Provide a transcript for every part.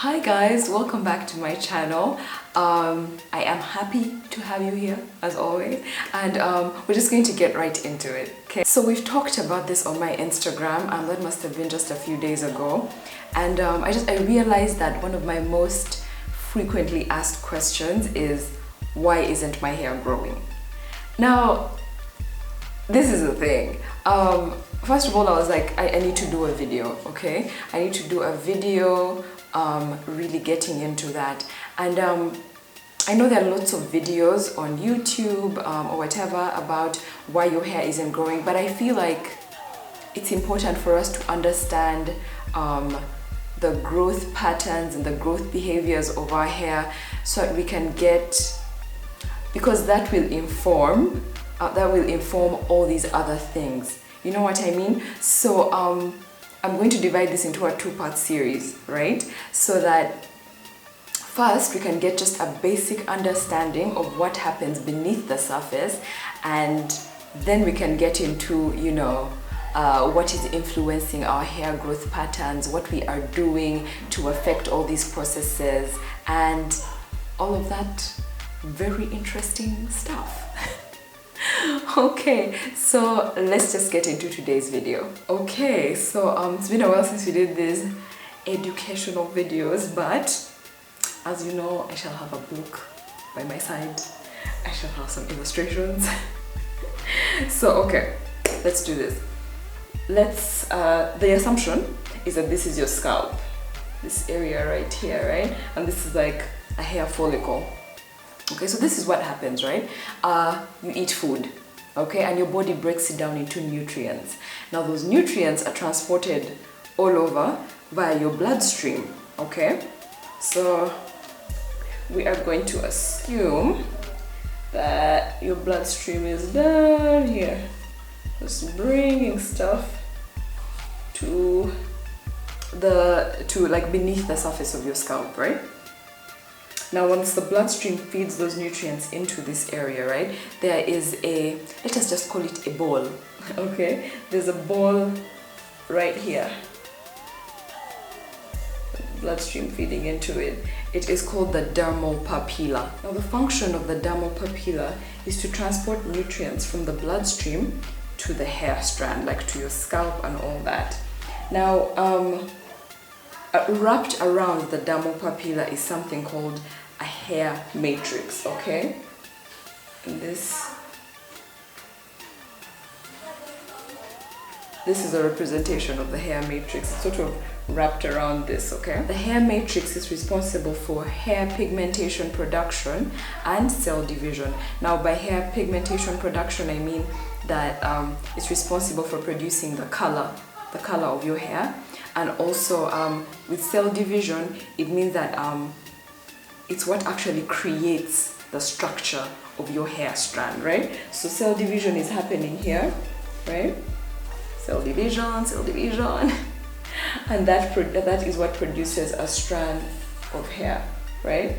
Hi guys, welcome back to my channel. I am happy to have you here as always, and we're just going to get right into it. Okay, so we've talked about this on my Instagram, and that must have been just a few days ago, and I realized that one of my most frequently asked questions is, why isn't my hair growing? Now, this is the thing. First of all, I was like, I need to do a video, okay? I need to do a video really getting into that. And I know there are lots of videos on YouTube or whatever about why your hair isn't growing, but I feel like it's important for us to understand the growth patterns and the growth behaviors of our hair so that we can get, because that will inform all these other things. You know what I mean? So I'm going to divide this into a two-part series, right? So that first we can get just a basic understanding of what happens beneath the surface, and then we can get into, you know, what is influencing our hair growth patterns, what we are doing to affect all these processes, and all of that very interesting stuff. Okay, so let's just get into today's video. Okay, so it's been a while since we did these educational videos, but as you know, I shall have a book by my side. I shall have some illustrations. So okay, let's do this. The assumption is that this is your scalp, this area right here, right? And this is like a hair follicle. Okay, so this is what happens, right? You eat food, okay, and your body breaks it down into nutrients. Now those nutrients are transported all over via your bloodstream, okay? So we are going to assume that your bloodstream is down here, just bringing stuff to like beneath the surface of your scalp, right? Now, once the bloodstream feeds those nutrients into this area, right, there is a, let us just call it a ball, okay? There's a ball right here. Bloodstream feeding into it. It is called the dermal papilla. Now, the function of the dermal papilla is to transport nutrients from the bloodstream to the hair strand, like to your scalp and all that. Now, wrapped around the dermal papilla is something called a hair matrix, okay? And this is a representation of the hair matrix. It's sort of wrapped around this, okay? The hair matrix is responsible for hair pigmentation production and cell division. Now, by hair pigmentation production, I mean that it's responsible for producing the color of your hair. And also with cell division, it means that it's what actually creates the structure of your hair strand, right? So cell division is happening here, right? Cell division, and that is what produces a strand of hair, right?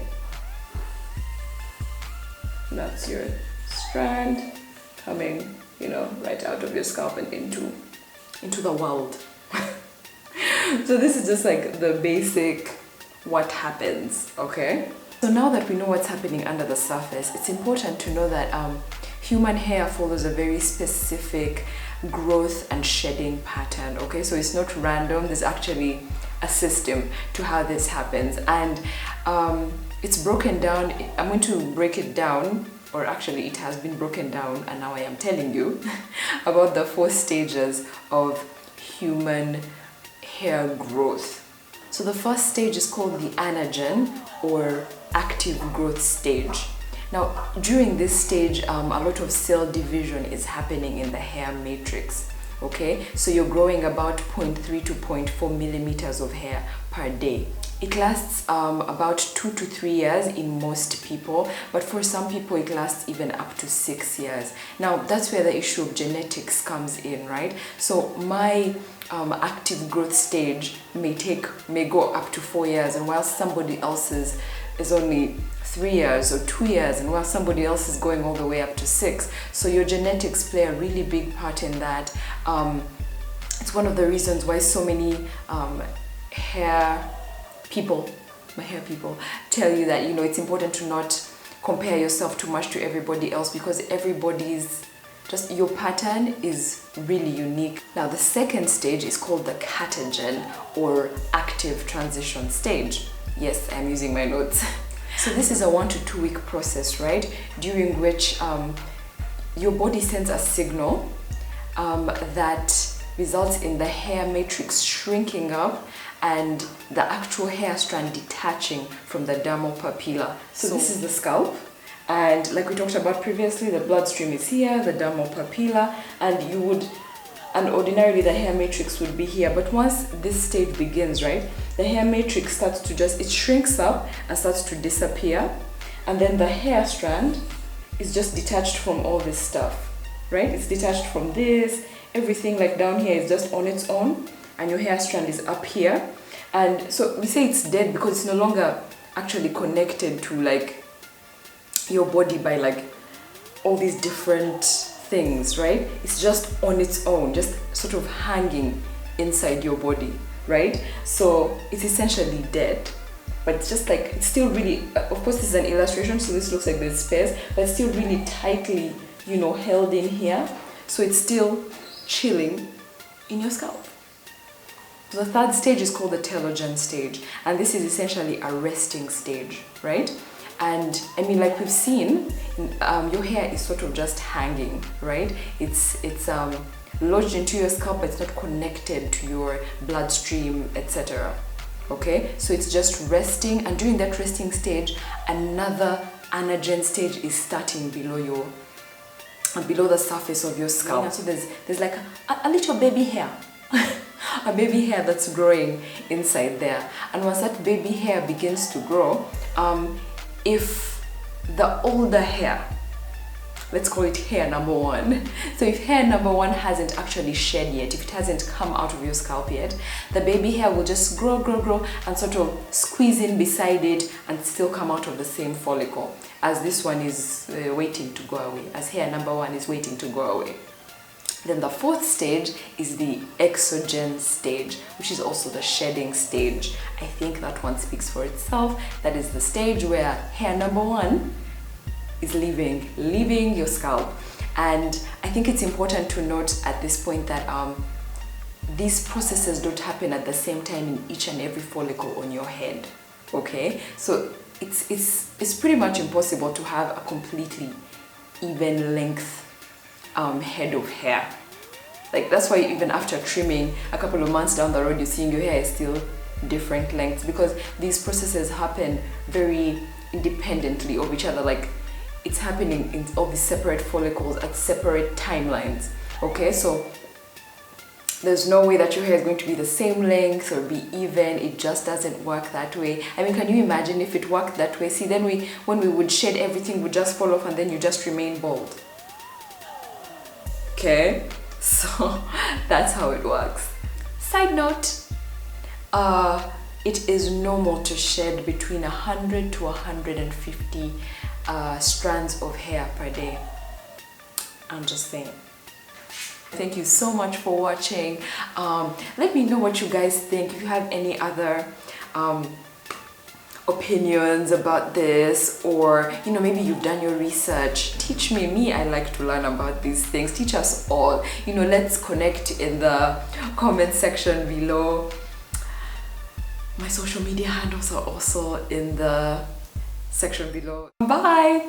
And that's your strand coming, you know, right out of your scalp and into the world. So this is just like the basic what happens, okay? So now that we know what's happening under the surface, it's important to know that human hair follows a very specific growth and shedding pattern, okay? So it's not random, there's actually a system to how this happens, and it's broken down. I'm going to break it down, or actually it has been broken down, and now I am telling you about the 4 stages of human hair growth. So the first stage is called the anagen, or active growth stage. Now, during this stage, a lot of cell division is happening in the hair matrix, okay? So you're growing about 0.3 to 0.4 millimeters of hair per day. It lasts about 2 to 3 years in most people, but for some people it lasts even up to 6 years. Now, that's where the issue of genetics comes in, right? So my active growth stage may go up to 4 years, and while somebody else's is only 3 years or 2 years, and while somebody else is going all the way up to 6. So your genetics play a really big part in that. It's one of the reasons why so many hair people my hair people, tell you that, you know, it's important to not compare yourself too much to everybody else, because everybody's just, your pattern is really unique. Now the second stage is called the catagen, or active transition stage. Yes, I'm using my notes. So this is a 1 to 2 week process, right? During which your body sends a signal that results in the hair matrix shrinking up and the actual hair strand detaching from the dermal papilla. So this is the scalp, and like we talked about previously, the bloodstream is here, the dermal papilla, and ordinarily the hair matrix would be here. But once this stage begins, right, the hair matrix starts to it shrinks up and starts to disappear, and then the hair strand is just detached from all this stuff, right? It's detached from this, everything like down here is just on its own, and your hair strand is up here. And so we say it's dead because it's no longer actually connected to like your body by like all these different things, right? It's just on its own, just sort of hanging inside your body, right? So it's essentially dead, but it's just like, it's still really, of course this is an illustration, so this looks like there's space, but it's still really tightly, you know, held in here. So it's still chilling in your scalp. The third stage is called the telogen stage, and this is essentially a resting stage, right? And I mean, like we've seen, your hair is sort of just hanging, right? It's lodged into your scalp, but it's not connected to your bloodstream, etc. Okay, so it's just resting, and during that resting stage, another anagen stage is starting below the surface of your scalp. So there's like a little baby hair. A baby hair that's growing inside there, and once that baby hair begins to grow, if the older hair, let's call it hair number 1, so if hair number 1 hasn't actually shed yet, if it hasn't come out of your scalp yet, the baby hair will just grow and sort of squeeze in beside it and still come out of the same follicle, as this one is waiting to go away, as hair number 1 is waiting to go away. Then the fourth stage is the exogen stage, which is also the shedding stage. I think that one speaks for itself. That is the stage where hair number 1 is leaving your scalp. And I think it's important to note at this point that these processes don't happen at the same time in each and every follicle on your head. Okay, so it's pretty much impossible to have a completely even length head of hair. Like that's why even after trimming a couple of months down the road, you're seeing your hair is still different lengths, because these processes happen very independently of each other. Like it's happening in all these separate follicles at separate timelines. Okay, so there's no way that your hair is going to be the same length or be even. It just doesn't work that way. I mean, can you imagine if it worked that way? See, then when we would shed, everything would just fall off and then you just remain bald. Okay, so that's how it works. Side note, it is normal to shed between 100 to 150 strands of hair per day. I'm just saying. Thank you so much for watching. Let me know what you guys think. If you have any other opinions about this, or you know, maybe you've done your research, teach me. I like to learn about these things. Teach us all. You know, let's connect in the comment section below. My social media handles are also in the section below. Bye.